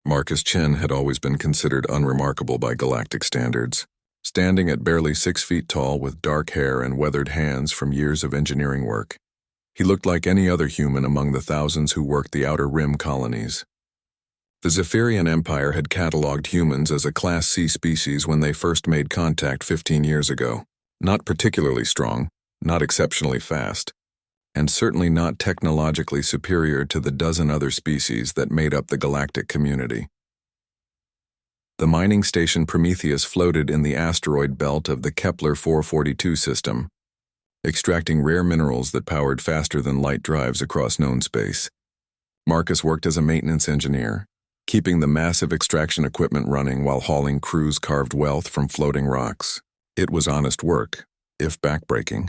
Marcus Chen had always been considered unremarkable by galactic standards, standing at barely 6 feet tall with dark hair and weathered hands from years of engineering work. He looked like any other human among the thousands who worked the Outer Rim colonies. The Zephyrian Empire had catalogued humans as a Class C species when they first made contact 15 years ago. Not particularly strong, not exceptionally fast, and certainly not technologically superior to the dozen other species that made up the galactic community. The mining station Prometheus floated in the asteroid belt of the Kepler 442 system, extracting rare minerals that powered faster-than-light drives across known space. Marcus worked as a maintenance engineer, keeping the massive extraction equipment running while hauling crews carved wealth from floating rocks. It was honest work, if backbreaking,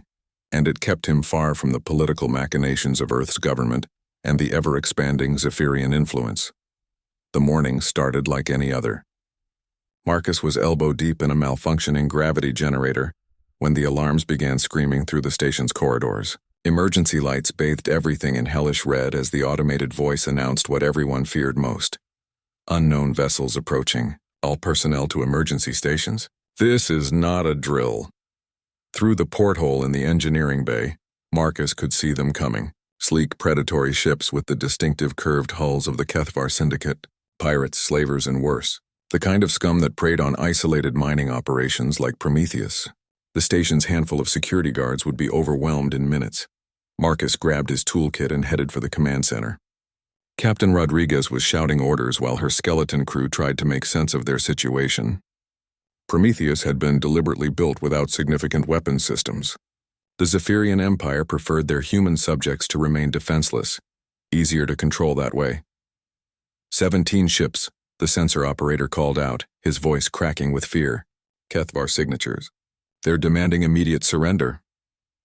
and it kept him far from the political machinations of Earth's government and the ever-expanding Zephyrian influence. The morning started like any other. Marcus was elbow-deep in a malfunctioning gravity generator when the alarms began screaming through the station's corridors. Emergency lights bathed everything in hellish red as the automated voice announced what everyone feared most. Unknown vessels approaching. All personnel to emergency stations. This is not a drill. Through the porthole in the engineering bay, Marcus could see them coming. Sleek predatory ships with the distinctive curved hulls of the Kethvar Syndicate. Pirates, slavers, and worse. The kind of scum that preyed on isolated mining operations like Prometheus. The station's handful of security guards would be overwhelmed in minutes. Marcus grabbed his toolkit and headed for the command center. Captain Rodriguez was shouting orders while her skeleton crew tried to make sense of their situation. Prometheus had been deliberately built without significant weapons systems. The Zephyrian Empire preferred their human subjects to remain defenseless, easier to control that way. 17 ships, the sensor operator called out, his voice cracking with fear. Kethvar signatures. They're demanding immediate surrender.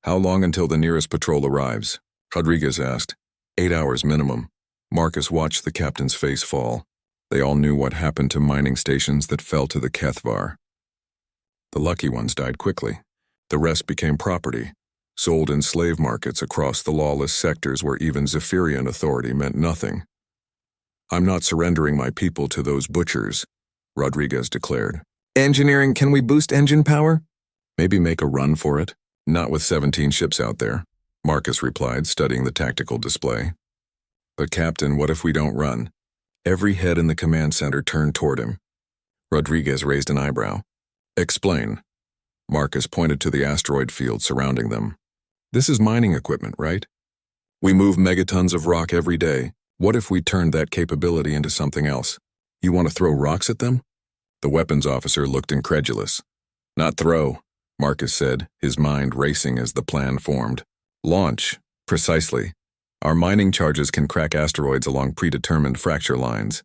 How long until the nearest patrol arrives? Rodriguez asked. 8 hours minimum. Marcus watched the captain's face fall. They all knew what happened to mining stations that fell to the Kethvar. The lucky ones died quickly. The rest became property, sold in slave markets across the lawless sectors where even Zephyrian authority meant nothing. I'm not surrendering my people to those butchers, Rodriguez declared. Engineering, can we boost engine power? Maybe make a run for it. Not with 17 ships out there, Marcus replied, studying the tactical display. But Captain, what if we don't run? Every head in the command center turned toward him. Rodriguez raised an eyebrow. Explain. Marcus pointed to the asteroid field surrounding them. This is mining equipment, right? We move megatons of rock every day. What if we turned that capability into something else? You want to throw rocks at them? The weapons officer looked incredulous. Not throw, Marcus said, his mind racing as the plan formed. Launch. Precisely. Our mining charges can crack asteroids along predetermined fracture lines.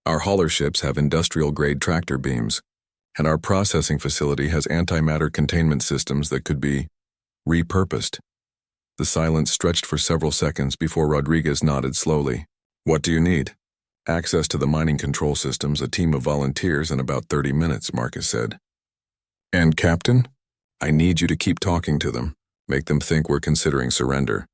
Our hauler ships have industrial-grade tractor beams, and our processing facility has antimatter containment systems that could be repurposed. The silence stretched for several seconds before Rodriguez nodded slowly. What do you need? Access to the mining control systems, a team of volunteers in about 30 minutes, Marcus said. And Captain? I need you to keep talking to them. Make them think we're considering surrender.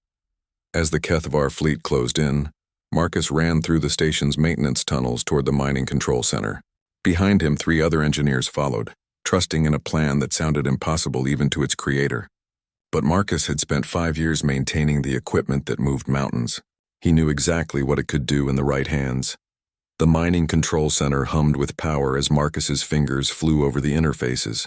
As the Kethvar fleet closed in, Marcus ran through the station's maintenance tunnels toward the mining control center. Behind him, 3 other engineers followed, trusting in a plan that sounded impossible even to its creator. But Marcus had spent 5 years maintaining the equipment that moved mountains. He knew exactly what it could do in the right hands. The mining control center hummed with power as Marcus's fingers flew over the interfaces.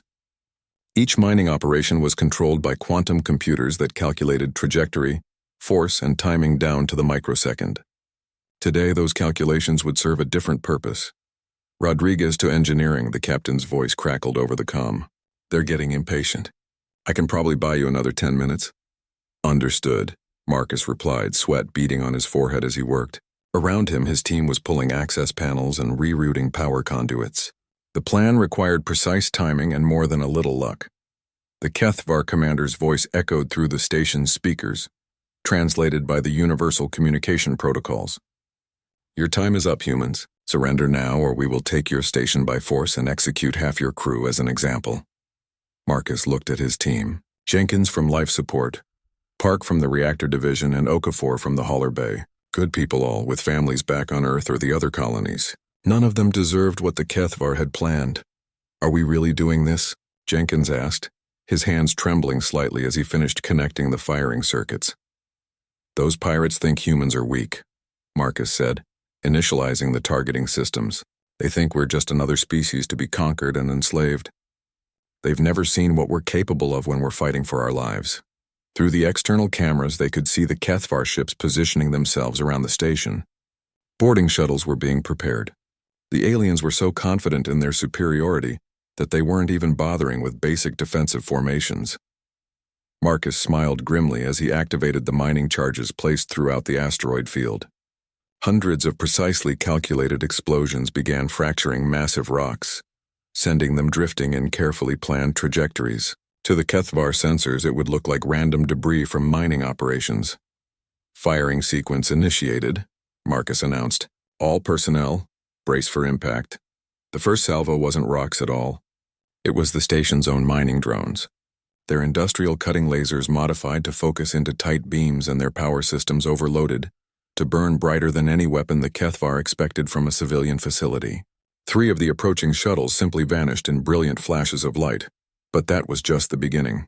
Each mining operation was controlled by quantum computers that calculated trajectory, force, and timing down to the microsecond. Today, those calculations would serve a different purpose. Rodriguez to engineering, the captain's voice crackled over the comm. They're getting impatient. I can probably buy you another 10 minutes. Understood, Marcus replied, sweat beading on his forehead as he worked. Around him, his team was pulling access panels and rerouting power conduits. The plan required precise timing and more than a little luck. The Kethvar commander's voice echoed through the station's speakers, translated by the universal communication protocols. Your time is up, humans. Surrender now, or we will take your station by force and execute half your crew as an example. Marcus looked at his team. Jenkins from Life Support, Park from the Reactor Division, and Okafor from the Hauler Bay. Good people all, with families back on Earth or the other colonies. None of them deserved what the Kethvar had planned. "Are we really doing this?" Jenkins asked, his hands trembling slightly as he finished connecting the firing circuits. "Those pirates think humans are weak," Marcus said, initializing the targeting systems. "They think we're just another species to be conquered and enslaved. They've never seen what we're capable of when we're fighting for our lives." Through the external cameras, they could see the Kethvar ships positioning themselves around the station. Boarding shuttles were being prepared. The aliens were so confident in their superiority that they weren't even bothering with basic defensive formations. Marcus smiled grimly as he activated the mining charges placed throughout the asteroid field. Hundreds of precisely calculated explosions began fracturing massive rocks, sending them drifting in carefully planned trajectories. To the Kethvar sensors, it would look like random debris from mining operations. "Firing sequence initiated," Marcus announced. "All personnel, brace for impact." The first salvo wasn't rocks at all. It was the station's own mining drones. Their industrial cutting lasers modified to focus into tight beams and their power systems overloaded to burn brighter than any weapon the Kethvar expected from a civilian facility. 3 of the approaching shuttles simply vanished in brilliant flashes of light. But that was just the beginning.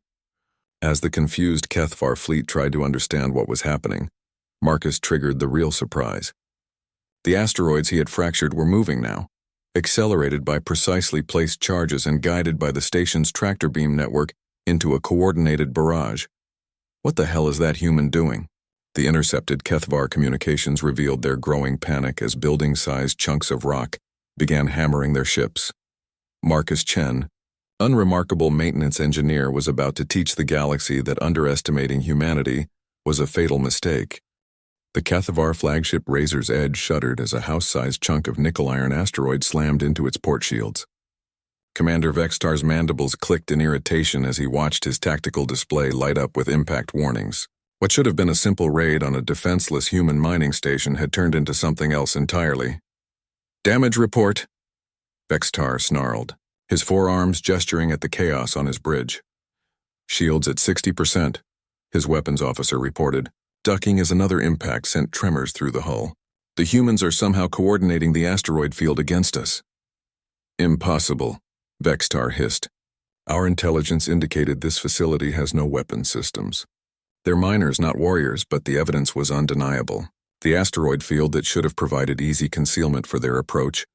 As the confused Kethvar fleet tried to understand what was happening, Marcus triggered the real surprise. The asteroids he had fractured were moving now, accelerated by precisely placed charges and guided by the station's tractor beam network into a coordinated barrage. "What the hell is that human doing?" The intercepted Kethvar communications revealed their growing panic as building-sized chunks of rock began hammering their ships. Marcus Chen, unremarkable maintenance engineer, was about to teach the galaxy that underestimating humanity was a fatal mistake. The Kethvar flagship Razor's Edge shuddered as a house-sized chunk of nickel-iron asteroid slammed into its port shields. Commander Vextar's mandibles clicked in irritation as he watched his tactical display light up with impact warnings. What should have been a simple raid on a defenseless human mining station had turned into something else entirely. "Damage report," Vextar snarled, his forearms gesturing at the chaos on his bridge. "Shields at 60%, his weapons officer reported, ducking as another impact sent tremors through the hull. "The humans are somehow coordinating the asteroid field against us." "Impossible," Vextar hissed. "Our intelligence indicated this facility has no weapon systems. They're miners, not warriors, but the evidence was undeniable. The asteroid field that should have provided easy concealment for their approach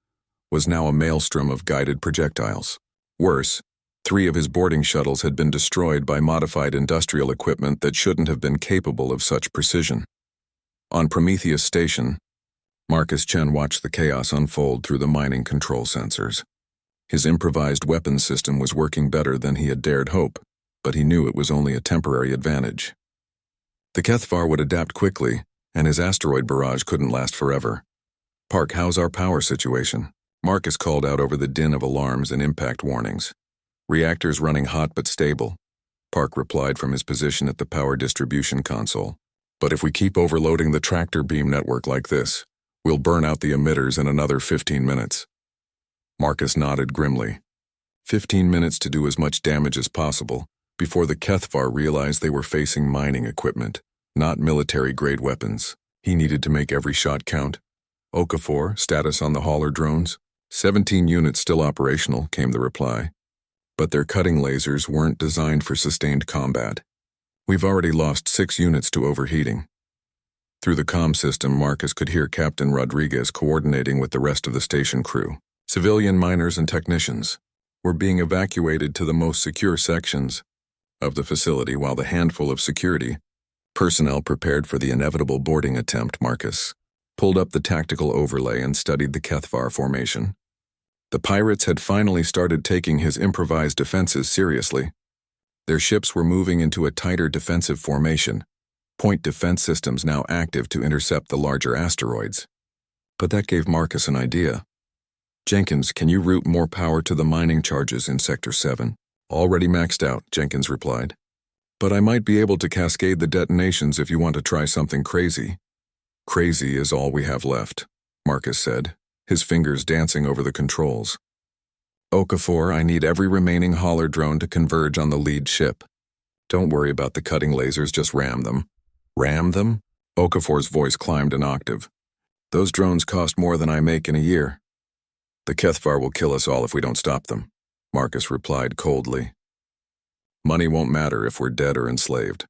was now a maelstrom of guided projectiles. Worse, 3 of his boarding shuttles had been destroyed by modified industrial equipment that shouldn't have been capable of such precision. On Prometheus Station, Marcus Chen watched the chaos unfold through the mining control sensors. His improvised weapons system was working better than he had dared hope, but he knew it was only a temporary advantage. The Kethvar would adapt quickly, and his asteroid barrage couldn't last forever. "Park, how's our power situation?" Marcus called out over the din of alarms and impact warnings. "Reactors running hot but stable," Park replied from his position at the power distribution console. "But if we keep overloading the tractor beam network like this, we'll burn out the emitters in another 15 minutes. Marcus nodded grimly. 15 minutes to do as much damage as possible before the Kethvar realized they were facing mining equipment, not military-grade weapons. He needed to make every shot count. "Okafor, status on the hauler drones?" 17 units still operational, came the reply. But their cutting lasers weren't designed for sustained combat. "We've already lost 6 units to overheating." Through the comm system, Marcus could hear Captain Rodriguez coordinating with the rest of the station crew. Civilian miners and technicians were being evacuated to the most secure sections of the facility, while the handful of security personnel prepared for the inevitable boarding attempt. Marcus pulled up the tactical overlay and studied the Kethvar formation. The pirates had finally started taking his improvised defenses seriously. Their ships were moving into a tighter defensive formation, point defense systems now active to intercept the larger asteroids. But that gave Marcus an idea. "Jenkins, can you route more power to the mining charges in Sector 7? "Already maxed out," Jenkins replied. "But I might be able to cascade the detonations if you want to try something crazy." "Crazy is all we have left," Marcus said, his fingers dancing over the controls. "Okafor, I need every remaining hauler drone to converge on the lead ship. Don't worry about the cutting lasers, just ram them." "Ram them?" Okafor's voice climbed an octave. "Those drones cost more than I make in a year. The Kethvar will kill us all if we don't stop them, Marcus replied coldly. Money won't matter if we're dead or enslaved.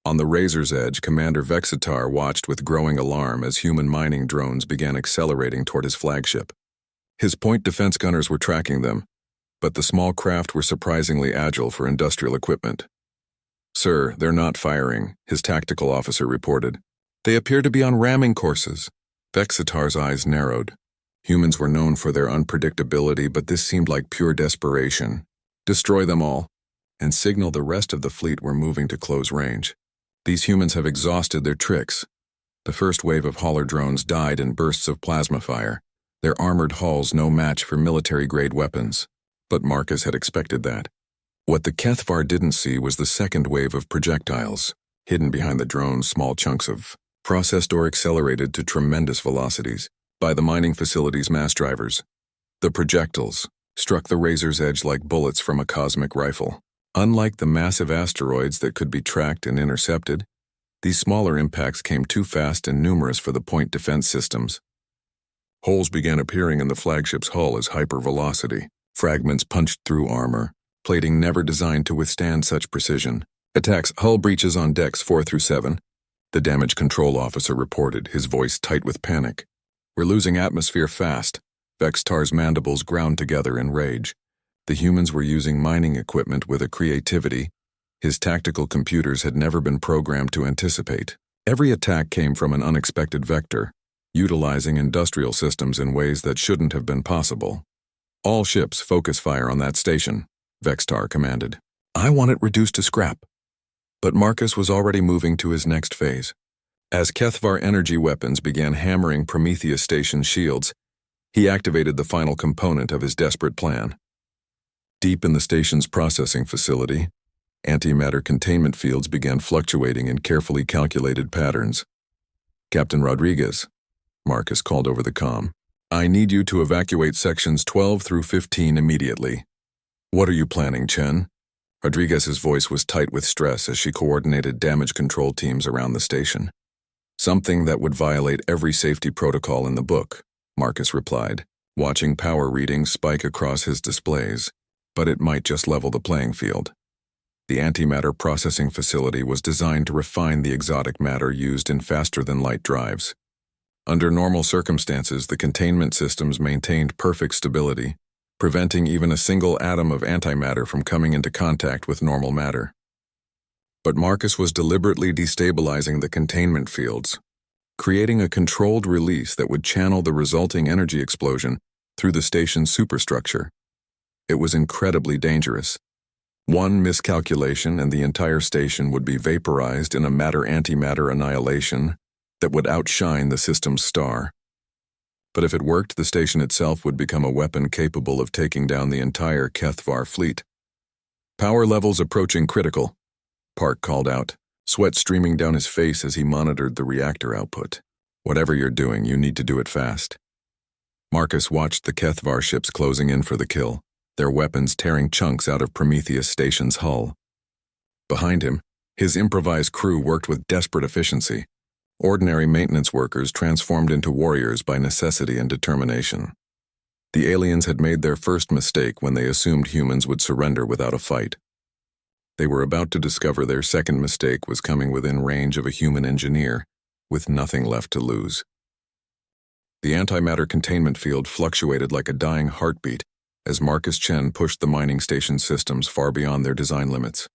On the Razor's Edge, Commander Vexitar watched with growing alarm as human mining drones began accelerating toward his flagship. His point defense gunners were tracking them, but the small craft were surprisingly agile for industrial equipment. Sir, they're not firing, his tactical officer reported. They appear to be on ramming courses. Vexitar's eyes narrowed. Humans were known for their unpredictability, but this seemed like pure desperation. Destroy them all, and signal the rest of the fleet we're moving to close range. These humans have exhausted their tricks. The first wave of hauler drones died in bursts of plasma fire, their armored hulls no match for military-grade weapons. But Marcus had expected that. What the Kethvar didn't see was the second wave of projectiles. Hidden behind the drones, small chunks of processed or accelerated to tremendous velocities by the mining facility's mass drivers. The projectiles struck the Razor's Edge like bullets from a cosmic rifle. Unlike the massive asteroids that could be tracked and intercepted, these smaller impacts came too fast and numerous for the point defense systems. Holes began appearing in the flagship's hull as hypervelocity. Fragments punched through armor, plating never designed to withstand such precision. Attacks, hull breaches on decks 4 through 7. The damage control officer reported, his voice tight with panic. We're losing atmosphere fast. Vexitar's mandibles ground together in rage. The humans were using mining equipment with a creativity his tactical computers had never been programmed to anticipate. Every attack came from an unexpected vector, utilizing industrial systems in ways that shouldn't have been possible. All ships focus fire on that station, Vexitar commanded. I want it reduced to scrap. But Marcus was already moving to his next phase. As Kethvar energy weapons began hammering Prometheus Station shields, he activated the final component of his desperate plan. Deep in the station's processing facility, antimatter containment fields began fluctuating in carefully calculated patterns. Captain Rodriguez, Marcus called over the comm. I need you to evacuate sections 12 through 15 immediately. What are you planning, Chen? Rodriguez's voice was tight with stress as she coordinated damage control teams around the station. Something that would violate every safety protocol in the book, Marcus replied, watching power readings spike across his displays, but it might just level the playing field. The antimatter processing facility was designed to refine the exotic matter used in faster-than-light drives. Under normal circumstances, the containment systems maintained perfect stability, preventing even a single atom of antimatter from coming into contact with normal matter. But Marcus was deliberately destabilizing the containment fields, creating a controlled release that would channel the resulting energy explosion through the station's superstructure. It was incredibly dangerous. One miscalculation and the entire station would be vaporized in a matter-antimatter annihilation that would outshine the system's star. But if it worked, the station itself would become a weapon capable of taking down the entire Kethvar fleet. Power levels approaching critical, Park called out, sweat streaming down his face as he monitored the reactor output. Whatever you're doing, you need to do it fast. Marcus watched the Kethvar ships closing in for the kill, their weapons tearing chunks out of Prometheus Station's hull. Behind him, his improvised crew worked with desperate efficiency. Ordinary maintenance workers transformed into warriors by necessity and determination. The aliens had made their first mistake when they assumed humans would surrender without a fight. They were about to discover their second mistake was coming within range of a human engineer, with nothing left to lose. The antimatter containment field fluctuated like a dying heartbeat as Marcus Chen pushed the mining station systems far beyond their design limits.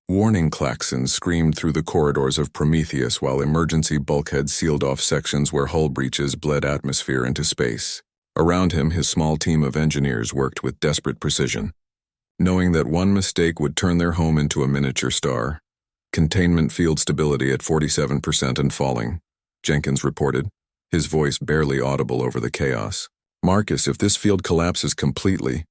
Warning klaxons screamed through the corridors of Prometheus while emergency bulkheads sealed off sections where hull breaches bled atmosphere into space. Around him, his small team of engineers worked with desperate precision. Knowing that one mistake would turn their home into a miniature star, containment field stability at 47% and falling, Jenkins reported, his voice barely audible over the chaos. Marcus, if this field collapses completely,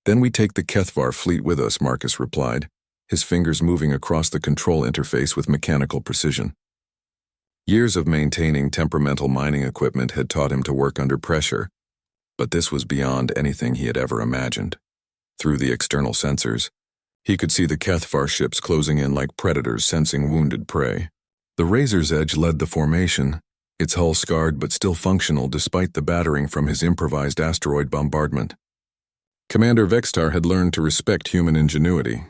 then we take the Kethvar fleet with us, Marcus replied, his fingers moving across the control interface with mechanical precision. Years of maintaining temperamental mining equipment had taught him to work under pressure, but this was beyond anything he had ever imagined. Through the external sensors, he could see the Kethvar ships closing in like predators sensing wounded prey. The Razor's Edge led the formation, its hull scarred but still functional despite the battering from his improvised asteroid bombardment. Commander Vextar had learned to respect human ingenuity,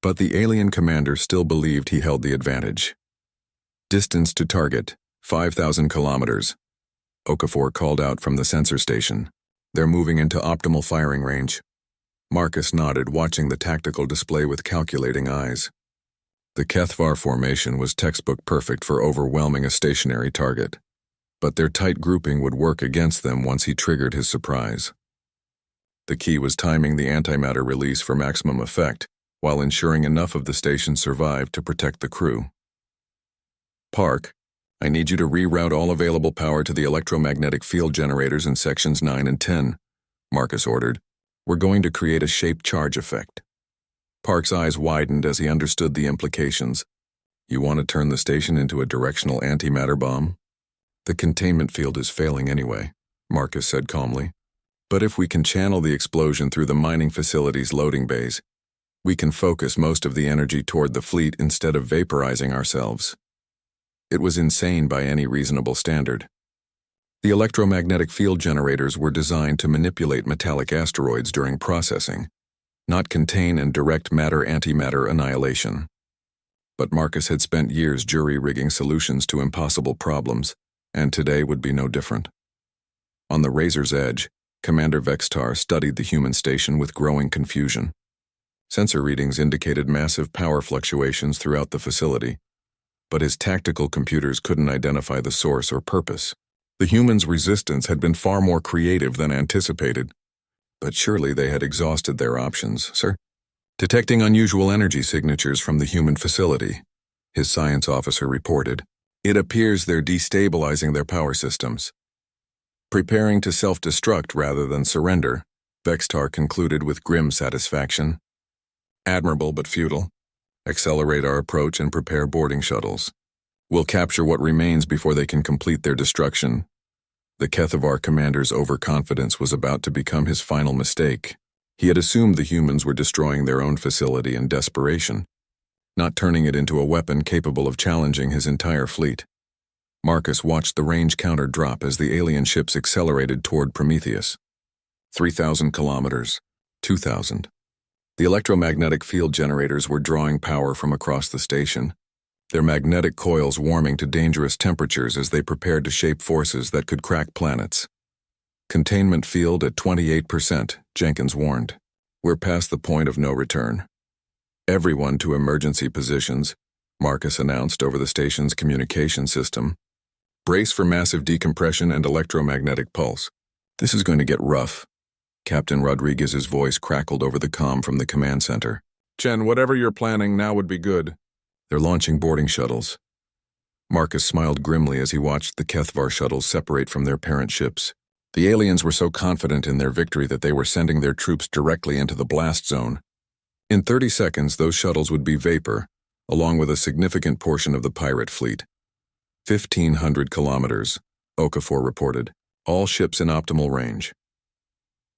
but the alien commander still believed he held the advantage. Distance to target, 5,000 kilometers. Okafor called out from the sensor station. They're moving into optimal firing range. Marcus nodded, watching the tactical display with calculating eyes. The Kethvar formation was textbook perfect for overwhelming a stationary target, but their tight grouping would work against them once he triggered his surprise. The key was timing the antimatter release for maximum effect, while ensuring enough of the station survived to protect the crew. Park, I need you to reroute all available power to the electromagnetic field generators in sections 9 and 10, Marcus ordered. We're going to create a shaped charge effect. Park's eyes widened as he understood the implications. You want to turn the station into a directional antimatter bomb? The containment field is failing anyway, Marcus said calmly. But if we can channel the explosion through the mining facility's loading bays, we can focus most of the energy toward the fleet instead of vaporizing ourselves. It was insane by any reasonable standard. The electromagnetic field generators were designed to manipulate metallic asteroids during processing, not contain and direct matter-antimatter annihilation. But Marcus had spent years jury-rigging solutions to impossible problems, and today would be no different. On the razor's edge, Commander Vextar studied the human station with growing confusion. Sensor readings indicated massive power fluctuations throughout the facility, but his tactical computers couldn't identify the source or purpose. The humans' resistance had been far more creative than anticipated, but surely they had exhausted their options, sir. Detecting unusual energy signatures from the human facility, his science officer reported. It appears they're destabilizing their power systems. Preparing to self-destruct rather than surrender, Vextar concluded with grim satisfaction. Admirable but futile. Accelerate our approach and prepare boarding shuttles. We'll capture what remains before they can complete their destruction. The Kethvar commander's overconfidence was about to become his final mistake. He had assumed the humans were destroying their own facility in desperation, not turning it into a weapon capable of challenging his entire fleet. Marcus watched the range counter drop as the alien ships accelerated toward Prometheus. 3,000 kilometers. 2,000. The electromagnetic field generators were drawing power from across the station, their magnetic coils warming to dangerous temperatures as they prepared to shape forces that could crack planets. Containment field at 28%, Jenkins warned. We're past the point of no return. Everyone to emergency positions, Marcus announced over the station's communication system. Brace for massive decompression and electromagnetic pulse. This is going to get rough. Captain Rodriguez's voice crackled over the comm from the command center. Chen, whatever you're planning now would be good. They're launching boarding shuttles. Marcus smiled grimly as he watched the Kethvar shuttles separate from their parent ships. The aliens were so confident in their victory that they were sending their troops directly into the blast zone. In 30 seconds, those shuttles would be vapor, along with a significant portion of the pirate fleet. 1,500 kilometers, Okafor reported, all ships in optimal range.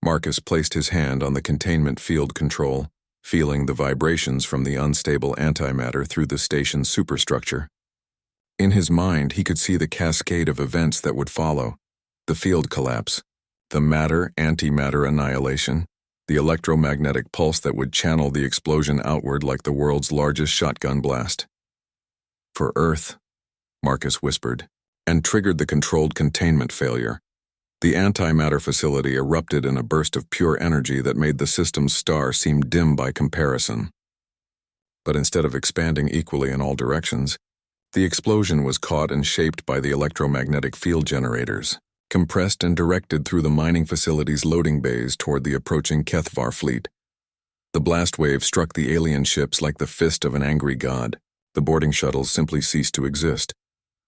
Marcus placed his hand on the containment field control, feeling the vibrations from the unstable antimatter through the station's superstructure. In his mind, he could see the cascade of events that would follow: the field collapse, the matter-antimatter annihilation, the electromagnetic pulse that would channel the explosion outward like the world's largest shotgun blast. For Earth, Marcus whispered, and triggered the controlled containment failure. The antimatter facility erupted in a burst of pure energy that made the system's star seem dim by comparison. But instead of expanding equally in all directions, the explosion was caught and shaped by the electromagnetic field generators, compressed and directed through the mining facility's loading bays toward the approaching Kethvar fleet. The blast wave struck the alien ships like the fist of an angry god. The boarding shuttles simply ceased to exist.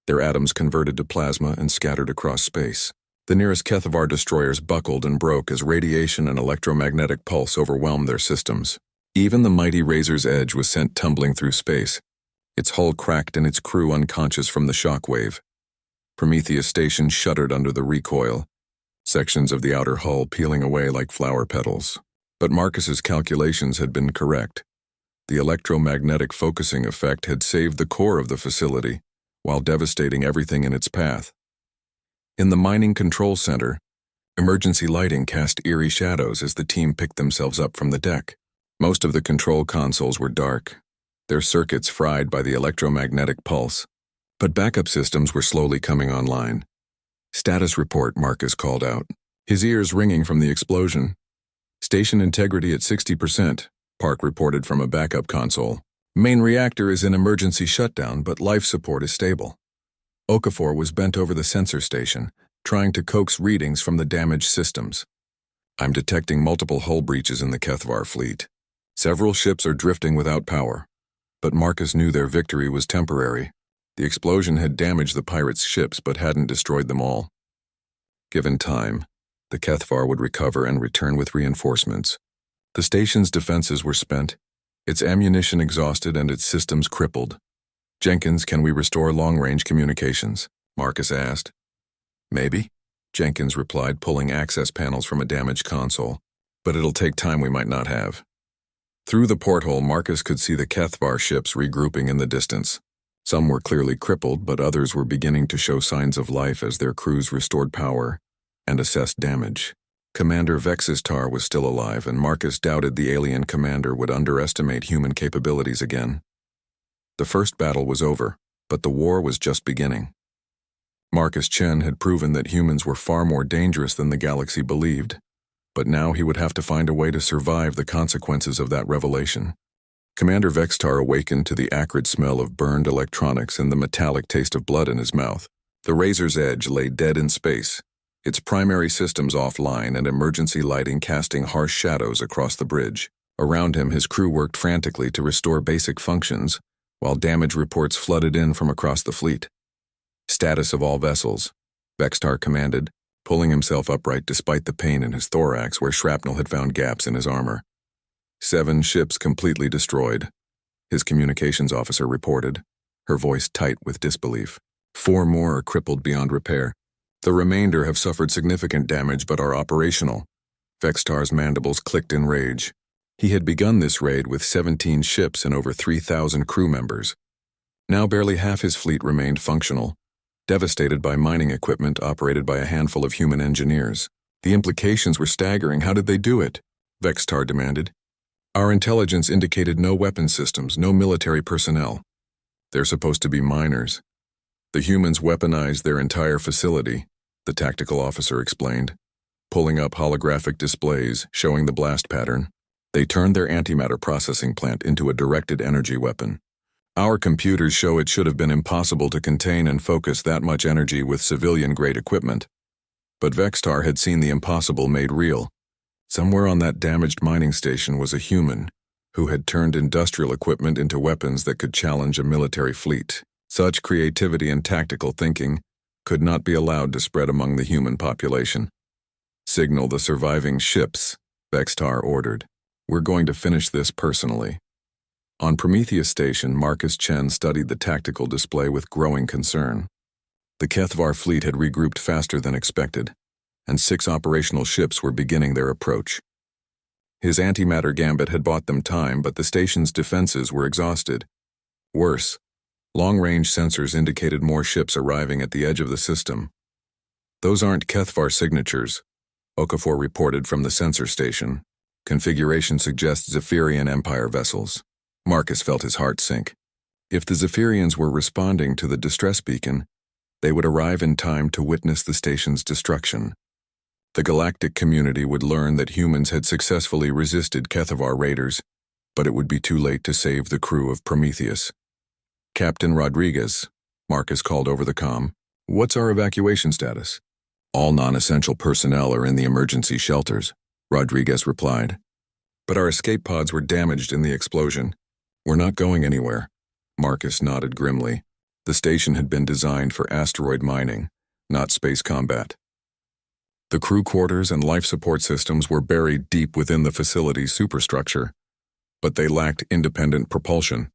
Their atoms converted to plasma and scattered across space. The nearest Kethvar destroyers buckled and broke as radiation and electromagnetic pulse overwhelmed their systems. Even the mighty Razor's Edge was sent tumbling through space, its hull cracked and its crew unconscious from the shock wave. Prometheus Station shuddered under the recoil, sections of the outer hull peeling away like flower petals. But Marcus's calculations had been correct. The electromagnetic focusing effect had saved the core of the facility, while devastating everything in its path. In the mining control center, emergency lighting cast eerie shadows as the team picked themselves up from the deck. Most of the control consoles were dark, their circuits fried by the electromagnetic pulse, but backup systems were slowly coming online. "Status report," Marcus called out, his ears ringing from the explosion. "Station integrity at 60%, Park reported from a backup console. "Main reactor is in emergency shutdown, but life support is stable." Okafor was bent over the sensor station, trying to coax readings from the damaged systems. "I'm detecting multiple hull breaches in the Kethvar fleet. Several ships are drifting without power." But Marcus knew their victory was temporary. The explosion had damaged the pirates' ships but hadn't destroyed them all. Given time, the Kethvar would recover and return with reinforcements. The station's defenses were spent, its ammunition exhausted and its systems crippled. "Jenkins, can we restore long-range communications?" Marcus asked. "Maybe," Jenkins replied, pulling access panels from a damaged console. "But it'll take time we might not have." Through the porthole, Marcus could see the Kethvar ships regrouping in the distance. Some were clearly crippled, but others were beginning to show signs of life as their crews restored power and assessed damage. Commander Vex's Tar was still alive, and Marcus doubted the alien commander would underestimate human capabilities again. The first battle was over, but the war was just beginning. Marcus Chen had proven that humans were far more dangerous than the galaxy believed, but now he would have to find a way to survive the consequences of that revelation. Commander Vextar awakened to the acrid smell of burned electronics and the metallic taste of blood in his mouth. The Razor's Edge lay dead in space, its primary systems offline and emergency lighting casting harsh shadows across the bridge. Around him, his crew worked frantically to restore basic functions, while damage reports flooded in from across the fleet. "Status of all vessels," Vextar commanded, pulling himself upright despite the pain in his thorax where shrapnel had found gaps in his armor. 7 ships completely destroyed," his communications officer reported, her voice tight with disbelief. 4 more are crippled beyond repair. The remainder have suffered significant damage but are operational. Vextar's mandibles clicked in rage. He had begun this raid with 17 ships and over 3,000 crew members. Now barely half his fleet remained functional, devastated by mining equipment operated by a handful of human engineers. The implications were staggering. "How did they do it?" Vextar demanded. "Our intelligence indicated no weapon systems, no military personnel. They're supposed to be miners. The humans weaponized their entire facility," the tactical officer explained, pulling up holographic displays showing the blast pattern. "They turned their antimatter processing plant into a directed energy weapon. Our computers show it should have been impossible to contain and focus that much energy with civilian-grade equipment. But Vextar had seen the impossible made real. Somewhere on that damaged mining station was a human who had turned industrial equipment into weapons that could challenge a military fleet. Such creativity and tactical thinking could not be allowed to spread among the human population. "Signal the surviving ships," Vextar ordered. "We're going to finish this personally." On Prometheus Station, Marcus Chen studied the tactical display with growing concern. The Kethvar fleet had regrouped faster than expected, and 6 operational ships were beginning their approach. His antimatter gambit had bought them time, but the station's defenses were exhausted. Worse, long-range sensors indicated more ships arriving at the edge of the system. "Those aren't Kethvar signatures," Okafor reported from the sensor station. "Configuration suggests Zephyrian Empire vessels." Marcus felt his heart sink. If the Zephyrians were responding to the distress beacon, they would arrive in time to witness the station's destruction. The galactic community would learn that humans had successfully resisted Kethvar raiders, but it would be too late to save the crew of Prometheus. "Captain Rodriguez," Marcus called over the comm, "what's our evacuation status?" "All non-essential personnel are in the emergency shelters," Rodriguez replied. "But our escape pods were damaged in the explosion." "We're not going anywhere," Marcus nodded grimly. The station had been designed for asteroid mining, not space combat. The crew quarters and life support systems were buried deep within the facility's superstructure, but they lacked independent propulsion.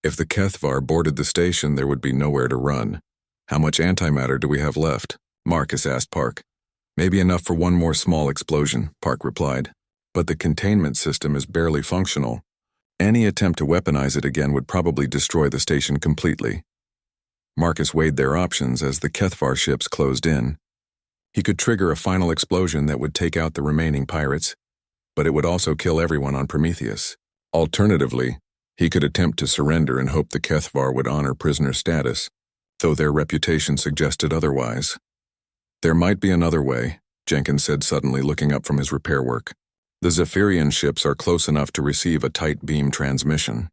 If the Kethvar boarded the station, there would be nowhere to run. "How much antimatter do we have left?" Marcus asked Park. "Maybe enough for one more small explosion," Park replied. "But the containment system is barely functional. Any attempt to weaponize it again would probably destroy the station completely." Marcus weighed their options as the Kethvar ships closed in, He could trigger a final explosion that would take out the remaining pirates, but it would also kill everyone on Prometheus. Alternatively, he could attempt to surrender and hope the Kethvar would honor prisoner status, though their reputation suggested otherwise. There might be another way, Jenkins said suddenly, looking up from his repair work. The Zephyrian ships are close enough to receive a tight beam transmission.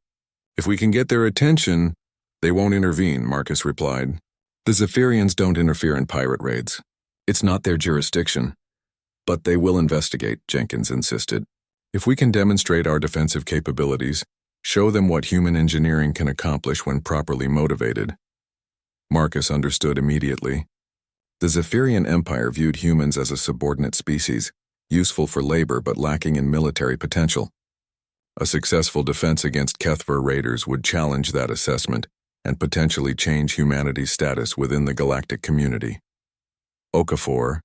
If we can get their attention, they won't intervene, Marcus replied. The Zephyrians don't interfere in pirate raids. It's not their jurisdiction. But they will investigate, Jenkins insisted. If we can demonstrate our defensive capabilities, show them what human engineering can accomplish when properly motivated. Marcus understood immediately. The Zephyrian Empire viewed humans as a subordinate species, useful for labor but lacking in military potential. A successful defense against Kethvar raiders would challenge that assessment and potentially change humanity's status within the galactic community. Okafor,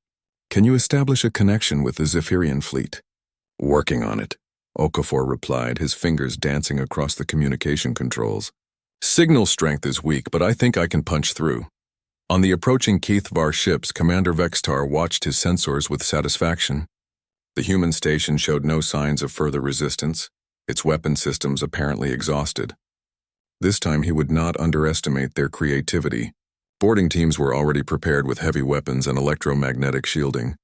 can you establish a connection with the Zephyrian fleet? Working on it, Okafor replied, his fingers dancing across the communication controls. Signal strength is weak, but I think I can punch through. On the approaching Kethvar ships, Commander Vextar watched his sensors with satisfaction. The human station showed no signs of further resistance, its weapon systems apparently exhausted. This time he would not underestimate their creativity. Boarding teams were already prepared with heavy weapons and electromagnetic shielding.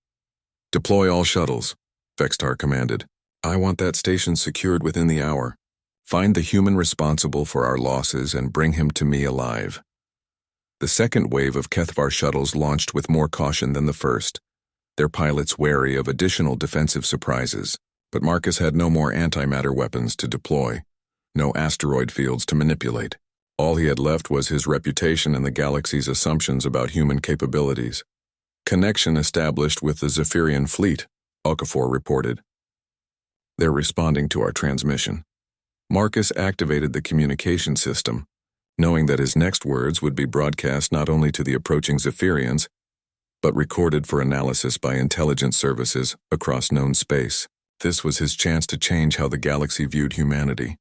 Deploy all shuttles, Vextar commanded. I want that station secured within the hour. Find the human responsible for our losses and bring him to me alive. The second wave of Kethvar shuttles launched with more caution than the first, their pilots wary of additional defensive surprises. But Marcus had no more antimatter weapons to deploy, no asteroid fields to manipulate. All he had left was his reputation and the galaxy's assumptions about human capabilities. Connection established with the Zephyrian fleet, Okafor reported. They're responding to our transmission. Marcus activated the communication system, knowing that his next words would be broadcast not only to the approaching Zephyrians, but recorded for analysis by intelligence services across known space. This was his chance to change how the galaxy viewed humanity.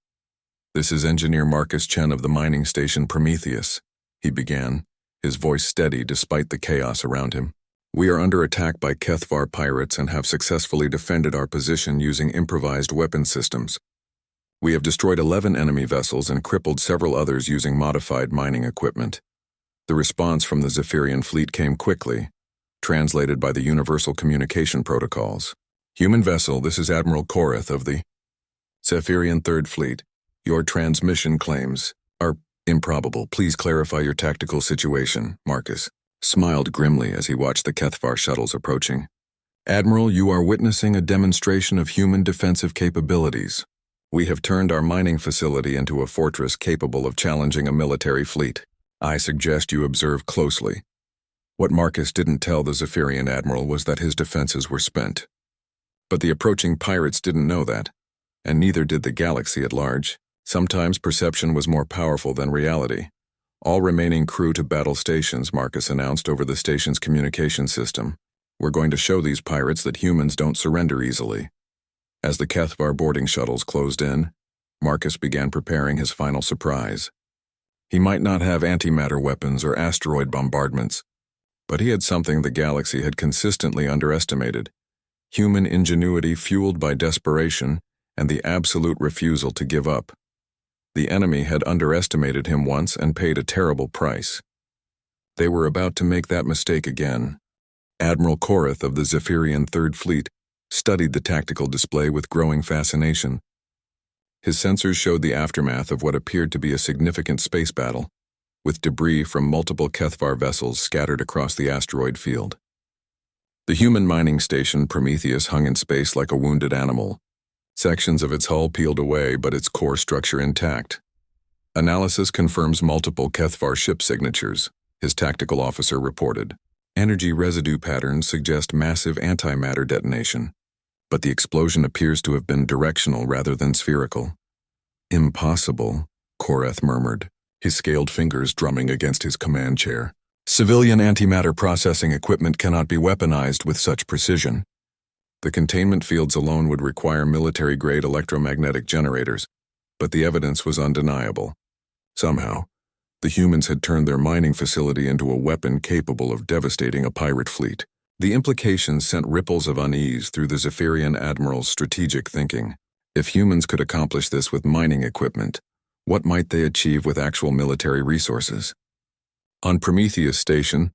This is Engineer Marcus Chen of the mining station Prometheus, he began, his voice steady despite the chaos around him. We are under attack by Kethvar pirates and have successfully defended our position using improvised weapon systems. We have destroyed 11 enemy vessels and crippled several others using modified mining equipment. The response from the Zephyrian fleet came quickly, translated by the Universal Communication Protocols. Human vessel, this is Admiral Koreth of the Zephyrian Third Fleet. Your transmission claims are improbable. Please clarify your tactical situation, Marcus smiled grimly as he watched the Kethvar shuttles approaching. Admiral, you are witnessing a demonstration of human defensive capabilities. We have turned our mining facility into a fortress capable of challenging a military fleet. I suggest you observe closely. What Marcus didn't tell the Zephyrian admiral was that his defenses were spent. But the approaching pirates didn't know that, and neither did the galaxy at large. Sometimes perception was more powerful than reality. All remaining crew to battle stations, Marcus announced over the station's communication system. We're going to show these pirates that humans don't surrender easily. As the Kethvar boarding shuttles closed in, Marcus began preparing his final surprise. He might not have antimatter weapons or asteroid bombardments, but he had something the galaxy had consistently underestimated: human ingenuity fueled by desperation and the absolute refusal to give up. The enemy had underestimated him once and paid a terrible price. They were about to make that mistake again. Admiral Koreth of the Zephyrian Third Fleet studied the tactical display with growing fascination. His sensors showed the aftermath of what appeared to be a significant space battle, with debris from multiple Kethvar vessels scattered across the asteroid field. The human mining station Prometheus hung in space like a wounded animal, sections of its hull peeled away but its core structure intact. Analysis confirms multiple Kethvar ship signatures, his tactical officer reported. Energy residue patterns suggest massive antimatter detonation, but the explosion appears to have been directional rather than spherical. Impossible, Koreth murmured, his scaled fingers drumming against his command chair. Civilian antimatter processing equipment cannot be weaponized with such precision. The containment fields alone would require military-grade electromagnetic generators, but the evidence was undeniable. Somehow, the humans had turned their mining facility into a weapon capable of devastating a pirate fleet. The implications sent ripples of unease through the Zephyrian admiral's strategic thinking. If humans could accomplish this with mining equipment, what might they achieve with actual military resources? On Prometheus Station,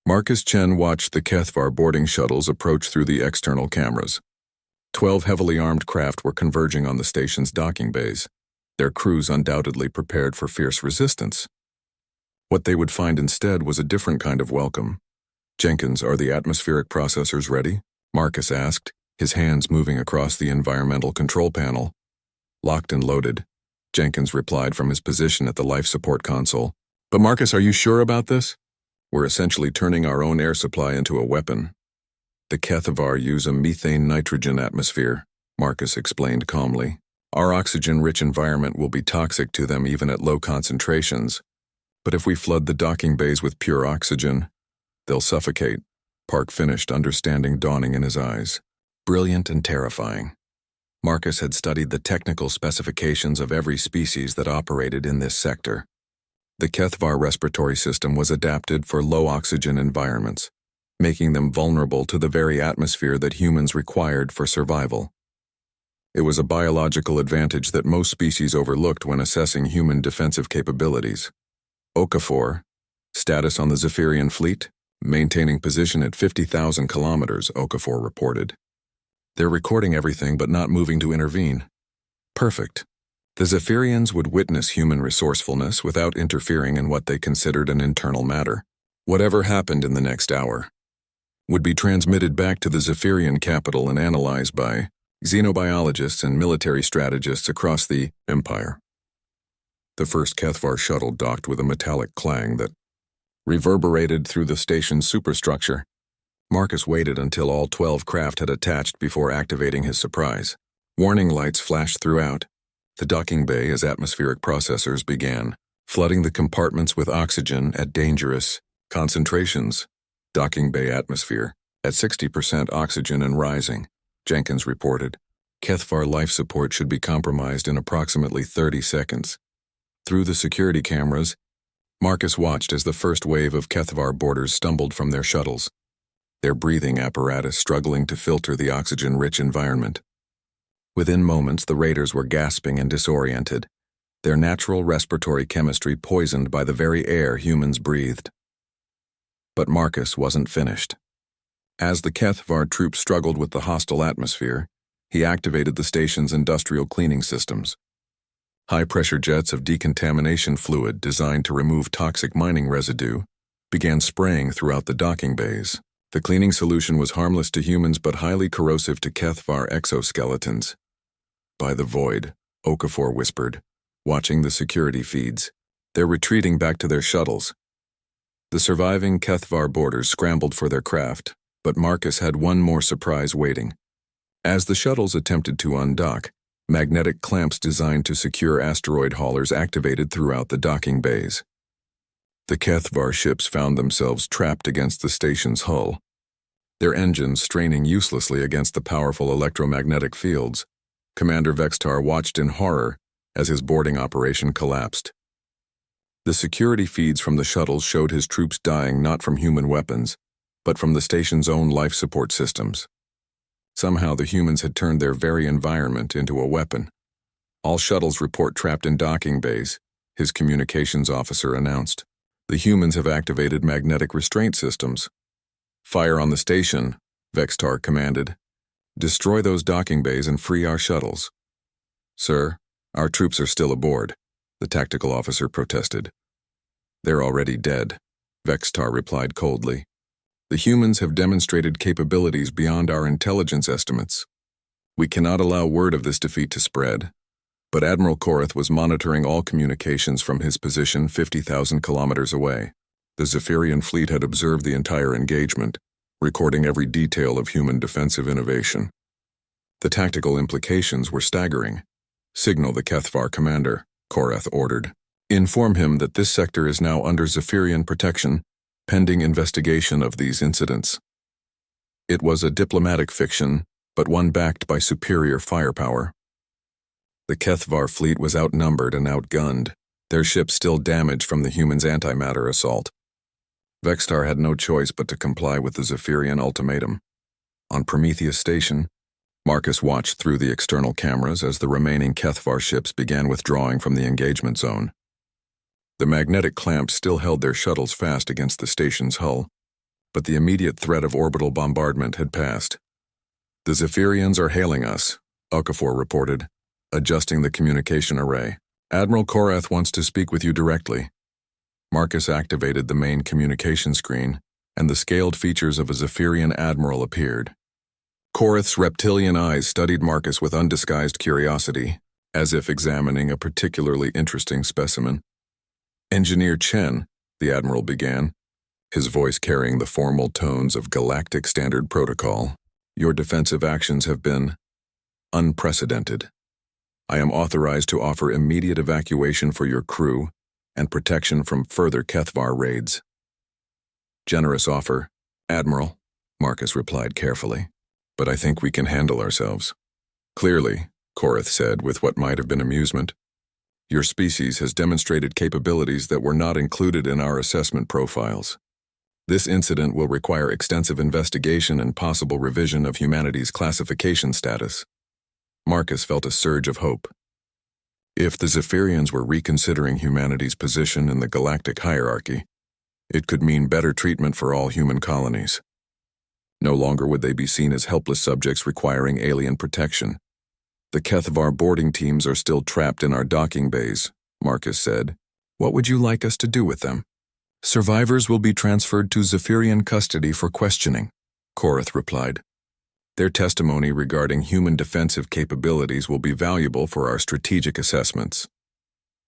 Marcus Chen watched the Kethvar boarding shuttles approach through the external cameras. 12 heavily armed craft were converging on the station's docking bays, their crews undoubtedly prepared for fierce resistance. What they would find instead was a different kind of welcome. "Jenkins, are the atmospheric processors ready?" Marcus asked, his hands moving across the environmental control panel. "Locked and loaded," Jenkins replied from his position at the life support console. "But Marcus, are you sure about this? We're essentially turning our own air supply into a weapon." "The Kethvar use a methane-nitrogen atmosphere," Marcus explained calmly. "Our oxygen-rich environment will be toxic to them even at low concentrations. But if we flood the docking bays with pure oxygen, they'll suffocate," Park finished, understanding dawning in his eyes. Brilliant and terrifying. Marcus had studied the technical specifications of every species that operated in this sector. The Kethvar respiratory system was adapted for low-oxygen environments, making them vulnerable to the very atmosphere that humans required for survival. It was a biological advantage that most species overlooked when assessing human defensive capabilities. Okafor, status on the Zephyrian fleet, maintaining position at 50,000 kilometers, Okafor reported. "They're recording everything but not moving to intervene." Perfect. The Zephyrians would witness human resourcefulness without interfering in what they considered an internal matter. Whatever happened in the next hour would be transmitted back to the Zephyrian capital and analyzed by xenobiologists and military strategists across the Empire. The first Kethvar shuttle docked with a metallic clang that reverberated through the station's superstructure. Marcus waited until all 12 craft had attached before activating his surprise. Warning lights flashed throughout the docking bay as atmospheric processors began flooding the compartments with oxygen at dangerous concentrations. "Docking bay atmosphere at 60% oxygen and rising," Jenkins reported. "Kethvar life support should be compromised in approximately 30 seconds. Through the security cameras, Marcus watched as the first wave of Kethvar boarders stumbled from their shuttles, their breathing apparatus struggling to filter the oxygen-rich environment. Within moments, the raiders were gasping and disoriented, their natural respiratory chemistry poisoned by the very air humans breathed. But Marcus wasn't finished. As the Kethvar troops struggled with the hostile atmosphere, he activated the station's industrial cleaning systems. High-pressure jets of decontamination fluid designed to remove toxic mining residue began spraying throughout the docking bays. The cleaning solution was harmless to humans but highly corrosive to Kethvar exoskeletons. "By the void," Okafor whispered, watching the security feeds. "They're retreating back to their shuttles." The surviving Kethvar boarders scrambled for their craft, but Marcus had one more surprise waiting. As the shuttles attempted to undock, magnetic clamps designed to secure asteroid haulers activated throughout the docking bays. The Kethvar ships found themselves trapped against the station's hull, their engines straining uselessly against the powerful electromagnetic fields. Commander Vextar watched in horror as his boarding operation collapsed. The security feeds from the shuttles showed his troops dying not from human weapons, but from the station's own life support systems. Somehow the humans had turned their very environment into a weapon. "All shuttles report trapped in docking bays," his communications officer announced. "The humans have activated magnetic restraint systems." "Fire on the station," Vextar commanded. "Destroy those docking bays and free our shuttles." "Sir, our troops are still aboard," the tactical officer protested. "They're already dead," Vextar replied coldly. "The humans have demonstrated capabilities beyond our intelligence estimates. We cannot allow word of this defeat to spread." But Admiral Korath was monitoring all communications from his position 50,000 kilometers away. The Zephyrian fleet had observed the entire engagement, recording every detail of human defensive innovation. The tactical implications were staggering. "Signal the Kethvar commander," Korath ordered. "Inform him that this sector is now under Zephyrian protection, pending investigation of these incidents." It was a diplomatic fiction, but one backed by superior firepower. The Kethvar fleet was outnumbered and outgunned, their ships still damaged from the humans' antimatter assault. Vextar had no choice but to comply with the Zephyrian ultimatum. On Prometheus Station, Marcus watched through the external cameras as the remaining Kethvar ships began withdrawing from the engagement zone. The magnetic clamps still held their shuttles fast against the station's hull, but the immediate threat of orbital bombardment had passed. "The Zephyrians are hailing us," Okafor reported, adjusting the communication array. "Admiral Korath wants to speak with you directly." Marcus activated the main communication screen, and the scaled features of a Zephyrian admiral appeared. Korath's reptilian eyes studied Marcus with undisguised curiosity, as if examining a particularly interesting specimen. "Engineer Chen," the admiral began, his voice carrying the formal tones of galactic standard protocol, "your defensive actions have been unprecedented. I am authorized to offer immediate evacuation for your crew and protection from further Kethvar raids." "Generous offer, Admiral," Marcus replied carefully, "but I think we can handle ourselves." "Clearly," Korath said with what might have been amusement, "your species has demonstrated capabilities that were not included in our assessment profiles. This incident will require extensive investigation and possible revision of humanity's classification status." Marcus felt a surge of hope. If the Zephyrians were reconsidering humanity's position in the galactic hierarchy, it could mean better treatment for all human colonies. No longer would they be seen as helpless subjects requiring alien protection. "The Kethvar boarding teams are still trapped in our docking bays," Marcus said. "What would you like us to do with them?" "Survivors will be transferred to Zephyrian custody for questioning," Korath replied. "Their testimony regarding human defensive capabilities will be valuable for our strategic assessments."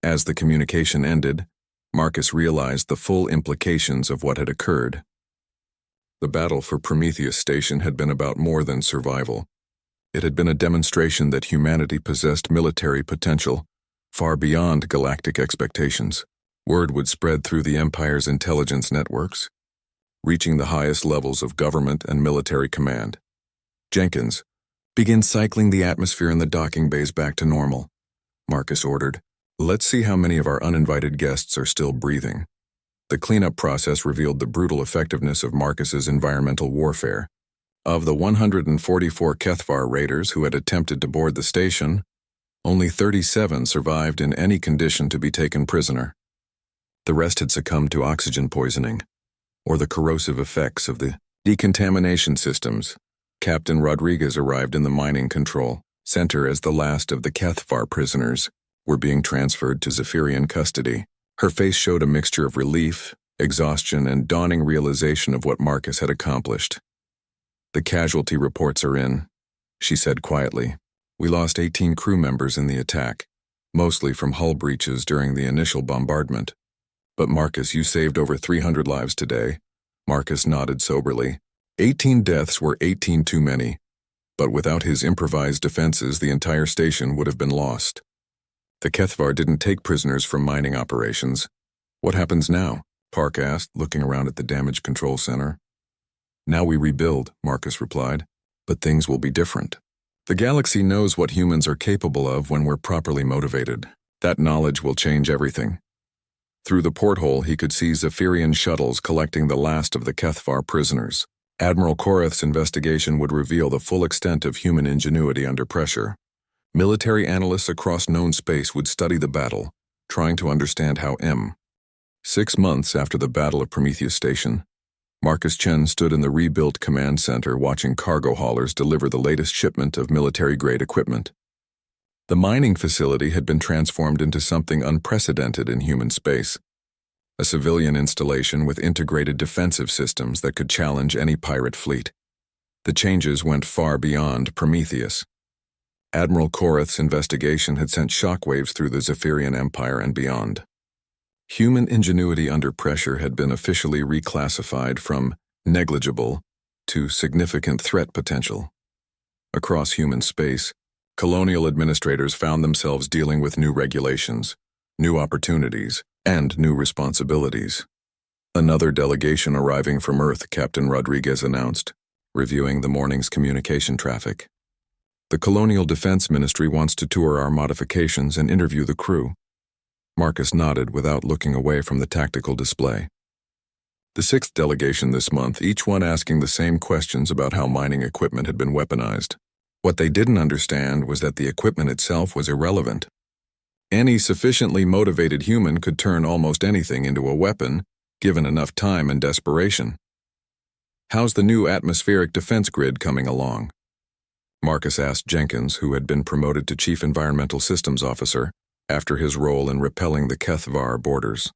As the communication ended, Marcus realized the full implications of what had occurred. The battle for Prometheus Station had been about more than survival. It had been a demonstration that humanity possessed military potential far beyond galactic expectations. Word would spread through the Empire's intelligence networks, reaching the highest levels of government and military command. "Jenkins, begin cycling the atmosphere in the docking bays back to normal," Marcus ordered. "Let's see how many of our uninvited guests are still breathing." The cleanup process revealed the brutal effectiveness of Marcus's environmental warfare. Of the 144 Kethvar raiders who had attempted to board the station, only 37 survived in any condition to be taken prisoner. The rest had succumbed to oxygen poisoning, or the corrosive effects of the decontamination systems. Captain Rodriguez arrived in the mining control center as the last of the Kethvar prisoners were being transferred to Zephyrian custody. Her face showed a mixture of relief, exhaustion, and dawning realization of what Marcus had accomplished. "The casualty reports are in," she said quietly. "We lost 18 crew members in the attack, mostly from hull breaches during the initial bombardment. But Marcus, you saved over 300 lives today." Marcus nodded soberly. 18 deaths were 18 too many, but without his improvised defenses, the entire station would have been lost. "The Kethvar didn't take prisoners from mining operations. What happens now?" Park asked, looking around at the damage control center. "Now we rebuild," Marcus replied, "but things will be different. The galaxy knows what humans are capable of when we're properly motivated. That knowledge will change everything." Through the porthole, he could see Zephyrian shuttles collecting the last of the Kethvar prisoners. Admiral Korath's investigation would reveal the full extent of human ingenuity under pressure. Military analysts across known space would study the battle, trying to understand how 6 months after the Battle of Prometheus Station, Marcus Chen stood in the rebuilt command center watching cargo haulers deliver the latest shipment of military-grade equipment. The mining facility had been transformed into something unprecedented in human space. A civilian installation with integrated defensive systems that could challenge any pirate fleet. The changes went far beyond Prometheus. Admiral Korath's investigation had sent shockwaves through the Zephyrian Empire and beyond. Human ingenuity under pressure had been officially reclassified from negligible to significant threat potential. Across human space, colonial administrators found themselves dealing with new regulations, new opportunities, and new responsibilities. Another delegation arriving from Earth, Captain Rodriguez announced, reviewing the morning's communication traffic. "The Colonial Defense Ministry wants to tour our modifications and interview the crew." Marcus nodded without looking away from the tactical display. The sixth delegation this month, each one asking the same questions about how mining equipment had been weaponized. What they didn't understand was that the equipment itself was irrelevant. Any sufficiently motivated human could turn almost anything into a weapon, given enough time and desperation. "How's the new atmospheric defense grid coming along?" Marcus asked Jenkins, who had been promoted to Chief Environmental Systems Officer after his role in repelling the Kethvar borders.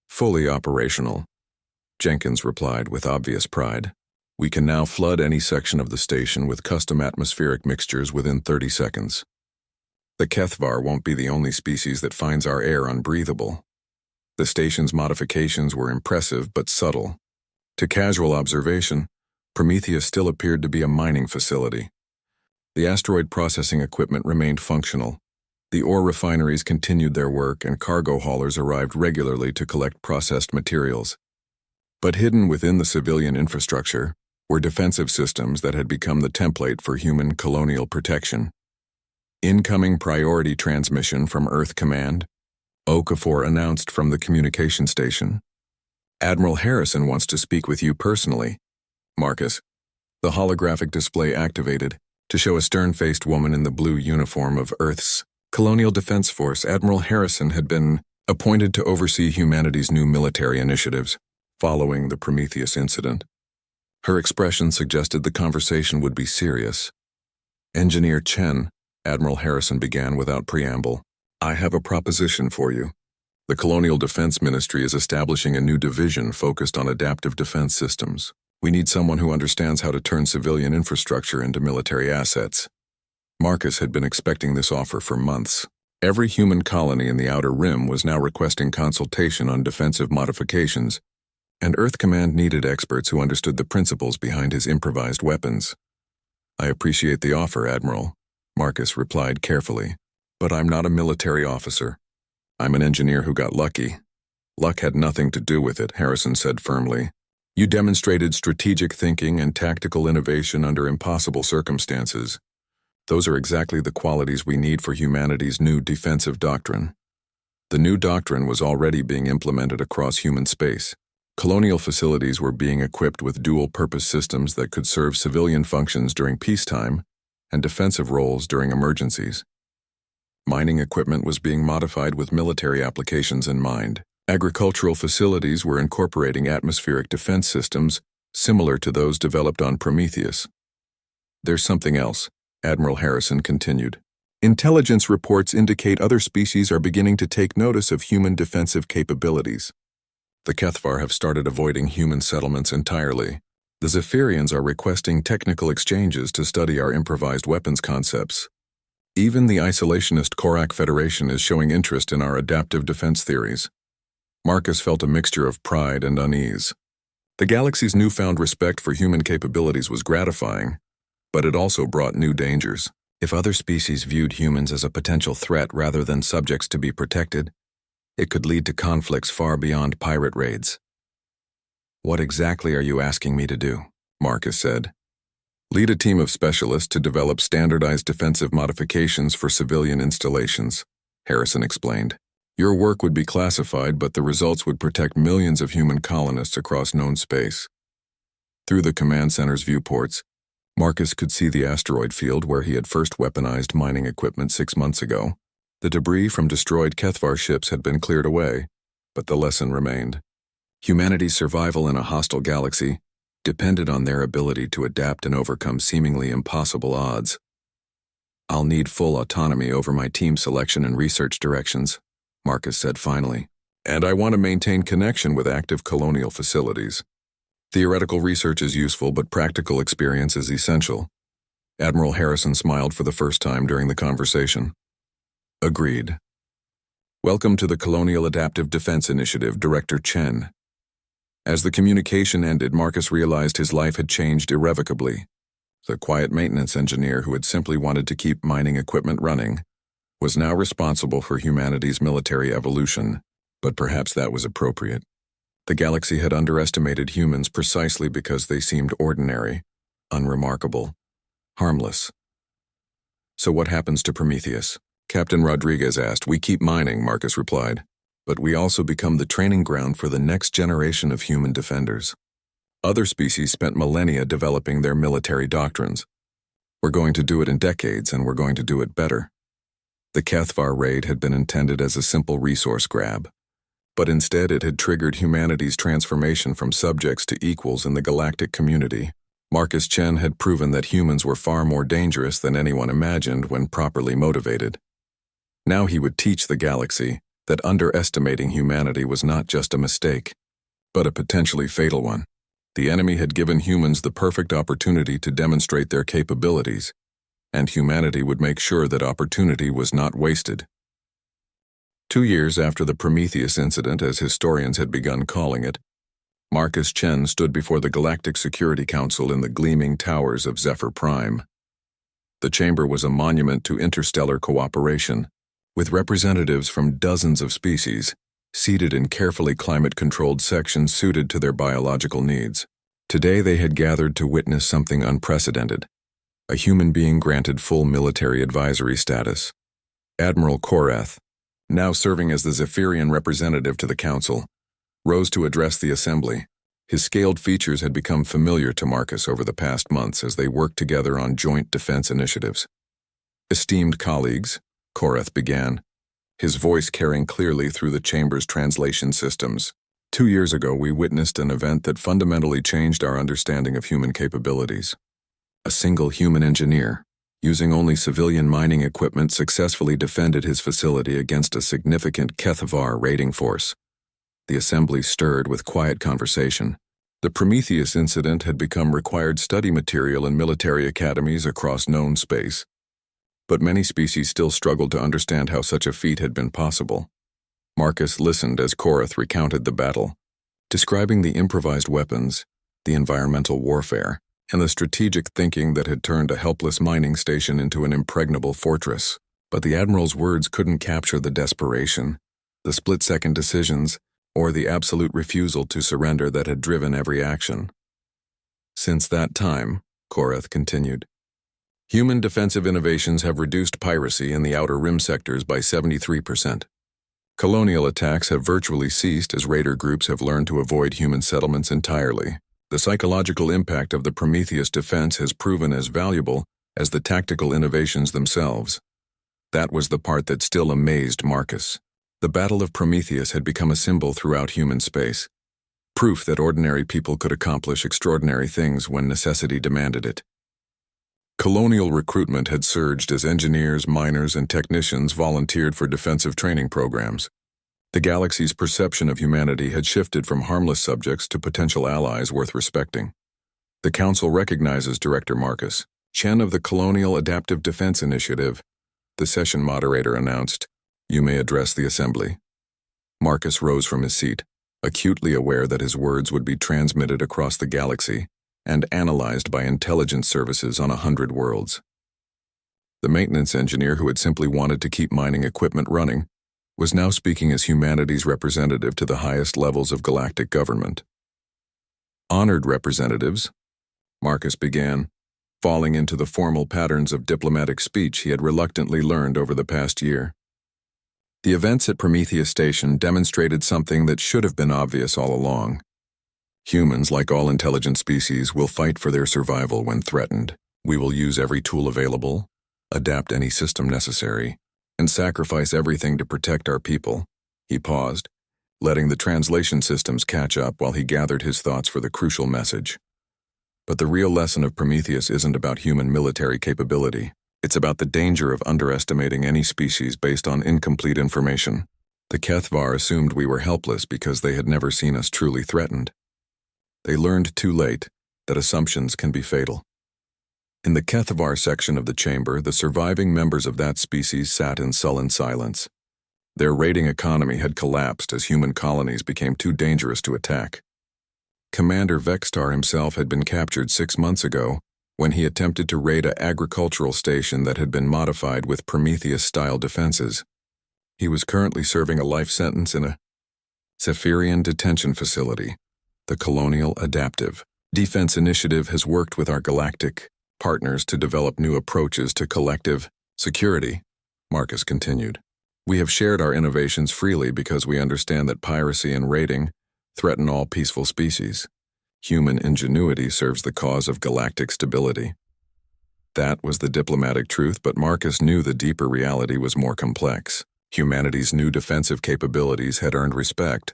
"Fully operational," Jenkins replied with obvious pride. "We can now flood any section of the station with custom atmospheric mixtures within 30 seconds. The Kethvar won't be the only species that finds our air unbreathable." The station's modifications were impressive but subtle. To casual observation, Prometheus still appeared to be a mining facility. The asteroid processing equipment remained functional. The ore refineries continued their work, and cargo haulers arrived regularly to collect processed materials. But hidden within the civilian infrastructure were defensive systems that had become the template for human colonial protection. "Incoming priority transmission from Earth Command," Okafor announced from the communication station. "Admiral Harrison wants to speak with you personally, Marcus." The holographic display activated to show a stern-faced woman in the blue uniform of Earth's Colonial Defense Force. Admiral Harrison had been appointed to oversee humanity's new military initiatives following the Prometheus incident. Her expression suggested the conversation would be serious. "Engineer Chen," Admiral Harrison began without preamble, "I have a proposition for you. The Colonial Defense Ministry is establishing a new division focused on adaptive defense systems. We need someone who understands how to turn civilian infrastructure into military assets." Marcus had been expecting this offer for months. Every human colony in the Outer Rim was now requesting consultation on defensive modifications, and Earth Command needed experts who understood the principles behind his improvised weapons. "I appreciate the offer, Admiral," Marcus replied carefully, "but I'm not a military officer. I'm an engineer who got lucky." "Luck had nothing to do with it," Harrison said firmly. "You demonstrated strategic thinking and tactical innovation under impossible circumstances. Those are exactly the qualities we need for humanity's new defensive doctrine." The new doctrine was already being implemented across human space. Colonial facilities were being equipped with dual-purpose systems that could serve civilian functions during peacetime and defensive roles during emergencies. Mining equipment was being modified with military applications in mind. Agricultural facilities were incorporating atmospheric defense systems similar to those developed on Prometheus. "There's something else," Admiral Harrison continued. "Intelligence reports indicate other species are beginning to take notice of human defensive capabilities. The Kethvar have started avoiding human settlements entirely. The Zephyrians are requesting technical exchanges to study our improvised weapons concepts. Even the isolationist Korak Federation is showing interest in our adaptive defense theories." Marcus felt a mixture of pride and unease. The galaxy's newfound respect for human capabilities was gratifying, but it also brought new dangers. If other species viewed humans as a potential threat rather than subjects to be protected, it could lead to conflicts far beyond pirate raids. "What exactly are you asking me to do?" Marcus said. "Lead a team of specialists to develop standardized defensive modifications for civilian installations," Harrison explained. "Your work would be classified, but the results would protect millions of human colonists across known space." Through the command center's viewports, Marcus could see the asteroid field where he had first weaponized mining equipment 6 months ago. The debris from destroyed Kethvar ships had been cleared away, but the lesson remained. Humanity's survival in a hostile galaxy depended on their ability to adapt and overcome seemingly impossible odds. "I'll need full autonomy over my team selection and research directions," Marcus said finally. "And I want to maintain connection with active colonial facilities. Theoretical research is useful, but practical experience is essential." Admiral Harrison smiled for the first time during the conversation. "Agreed. Welcome to the Colonial Adaptive Defense Initiative, Director Chen." As the communication ended, Marcus realized his life had changed irrevocably. The quiet maintenance engineer who had simply wanted to keep mining equipment running was now responsible for humanity's military evolution, but perhaps that was appropriate. The galaxy had underestimated humans precisely because they seemed ordinary, unremarkable, harmless. "So what happens to Prometheus?" Captain Rodriguez asked. "We keep mining," Marcus replied. but we also become the training ground for the next generation of human defenders. Other species spent millennia developing their military doctrines. We're going to do it in decades, and we're going to do it better. The Kethvar raid had been intended as a simple resource grab, but instead it had triggered humanity's transformation from subjects to equals in the galactic community. Marcus Chen had proven that humans were far more dangerous than anyone imagined when properly motivated. Now he would teach the galaxy that underestimating humanity was not just a mistake, but a potentially fatal one. The enemy had given humans the perfect opportunity to demonstrate their capabilities, and humanity would make sure that opportunity was not wasted. 2 years after the Prometheus incident, as historians had begun calling it, Marcus Chen stood before the Galactic Security Council in the gleaming towers of Zephyr Prime. The chamber was a monument to interstellar cooperation, with representatives from dozens of species, seated in carefully climate-controlled sections suited to their biological needs. Today they had gathered to witness something unprecedented. A human being granted full military advisory status. Admiral Koreth, now serving as the Zephyrian representative to the Council, rose to address the Assembly. His scaled features had become familiar to Marcus over the past months as they worked together on joint defense initiatives. Esteemed colleagues, Koreth began, his voice carrying clearly through the chamber's translation systems. 2 years ago, we witnessed an event that fundamentally changed our understanding of human capabilities. A single human engineer, using only civilian mining equipment, successfully defended his facility against a significant Kethvar raiding force. The assembly stirred with quiet conversation. The Prometheus incident had become required study material in military academies across known space, but many species still struggled to understand how such a feat had been possible. Marcus listened as Koreth recounted the battle, describing the improvised weapons, the environmental warfare, and the strategic thinking that had turned a helpless mining station into an impregnable fortress. But the Admiral's words couldn't capture the desperation, the split-second decisions, or the absolute refusal to surrender that had driven every action. Since that time, Koreth continued, human defensive innovations have reduced piracy in the Outer Rim sectors by 73%. Colonial attacks have virtually ceased as raider groups have learned to avoid human settlements entirely. The psychological impact of the Prometheus defense has proven as valuable as the tactical innovations themselves. That was the part that still amazed Marcus. The Battle of Prometheus had become a symbol throughout human space, proof that ordinary people could accomplish extraordinary things when necessity demanded it. Colonial recruitment had surged as engineers, miners, and technicians volunteered for defensive training programs. The galaxy's perception of humanity had shifted from harmless subjects to potential allies worth respecting. The Council recognizes Director Marcus Chen of the Colonial Adaptive Defense Initiative. The session moderator announced, "You may address the Assembly." Marcus rose from his seat, acutely aware that his words would be transmitted across the galaxy and analyzed by intelligence services on 100 worlds. The maintenance engineer who had simply wanted to keep mining equipment running was now speaking as humanity's representative to the highest levels of galactic government. Honored representatives, Marcus began, falling into the formal patterns of diplomatic speech he had reluctantly learned over the past year. The events at Prometheus Station demonstrated something that should have been obvious all along. Humans, like all intelligent species, will fight for their survival when threatened. We will use every tool available, adapt any system necessary, and sacrifice everything to protect our people. He paused, letting the translation systems catch up while he gathered his thoughts for the crucial message. But the real lesson of Prometheus isn't about human military capability. It's about the danger of underestimating any species based on incomplete information. The Kethvar assumed we were helpless because they had never seen us truly threatened. They learned too late that assumptions can be fatal. In the Kethvar section of the chamber, the surviving members of that species sat in sullen silence. Their raiding economy had collapsed as human colonies became too dangerous to attack. Commander Vextar himself had been captured 6 months ago when he attempted to raid an agricultural station that had been modified with Prometheus-style defenses. He was currently serving a life sentence in a Zephyrian detention facility. The Colonial Adaptive Defense Initiative has worked with our galactic partners to develop new approaches to collective security, Marcus continued. We have shared our innovations freely because we understand that piracy and raiding threaten all peaceful species. Human ingenuity serves the cause of galactic stability. That was the diplomatic truth, but Marcus knew the deeper reality was more complex. Humanity's new defensive capabilities had earned respect,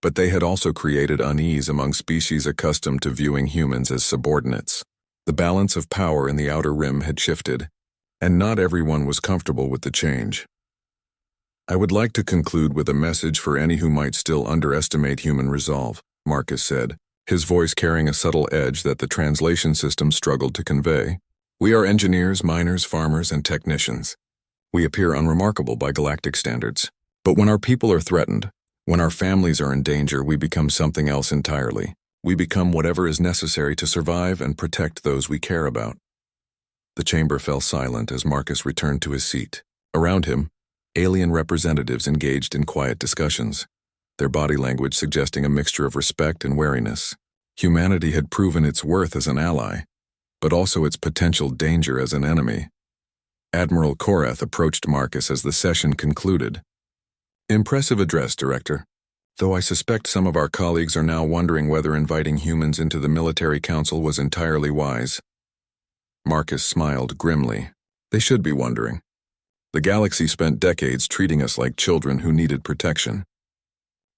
but they had also created unease among species accustomed to viewing humans as subordinates. The balance of power in the Outer Rim had shifted, and not everyone was comfortable with the change. I would like to conclude with a message for any who might still underestimate human resolve, Marcus said, his voice carrying a subtle edge that the translation system struggled to convey. We are engineers, miners, farmers, and technicians. We appear unremarkable by galactic standards. But when our people are threatened, when our families are in danger, we become something else entirely. We become whatever is necessary to survive and protect those we care about. The chamber fell silent as Marcus returned to his seat. Around him, alien representatives engaged in quiet discussions, their body language suggesting a mixture of respect and wariness. Humanity had proven its worth as an ally, but also its potential danger as an enemy. Admiral Korath approached Marcus as the session concluded. Impressive address, Director. Though I suspect some of our colleagues are now wondering whether inviting humans into the military council was entirely wise. Marcus smiled grimly. They should be wondering. The galaxy spent decades treating us like children who needed protection.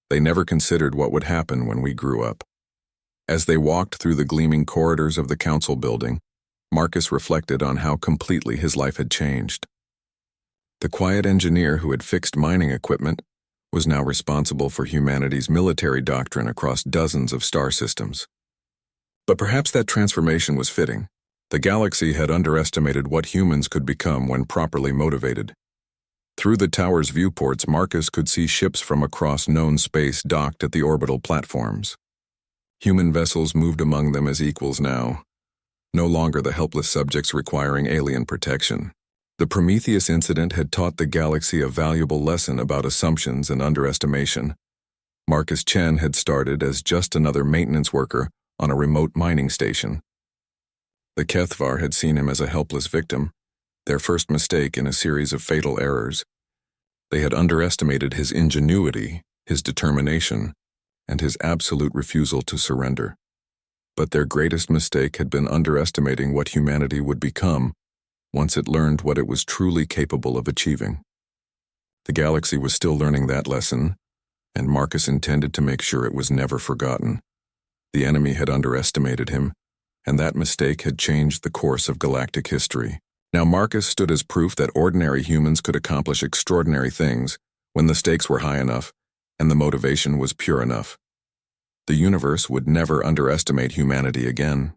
They never considered what would happen when we grew up. As they walked through the gleaming corridors of the council building, Marcus reflected on how completely his life had changed. The quiet engineer who had fixed mining equipment was now responsible for humanity's military doctrine across dozens of star systems. But perhaps that transformation was fitting. The galaxy had underestimated what humans could become when properly motivated. Through the tower's viewports, Marcus could see ships from across known space docked at the orbital platforms. Human vessels moved among them as equals now, no longer the helpless subjects requiring alien protection. The Prometheus incident had taught the galaxy a valuable lesson about assumptions and underestimation. Marcus Chen had started as just another maintenance worker on a remote mining station. The Kethvar had seen him as a helpless victim, their first mistake in a series of fatal errors. They had underestimated his ingenuity, his determination, and his absolute refusal to surrender. But their greatest mistake had been underestimating what humanity would become once it learned what it was truly capable of achieving. The galaxy was still learning that lesson, and Marcus intended to make sure it was never forgotten. The enemy had underestimated him, and that mistake had changed the course of galactic history. Now Marcus stood as proof that ordinary humans could accomplish extraordinary things when the stakes were high enough and the motivation was pure enough. The universe would never underestimate humanity again.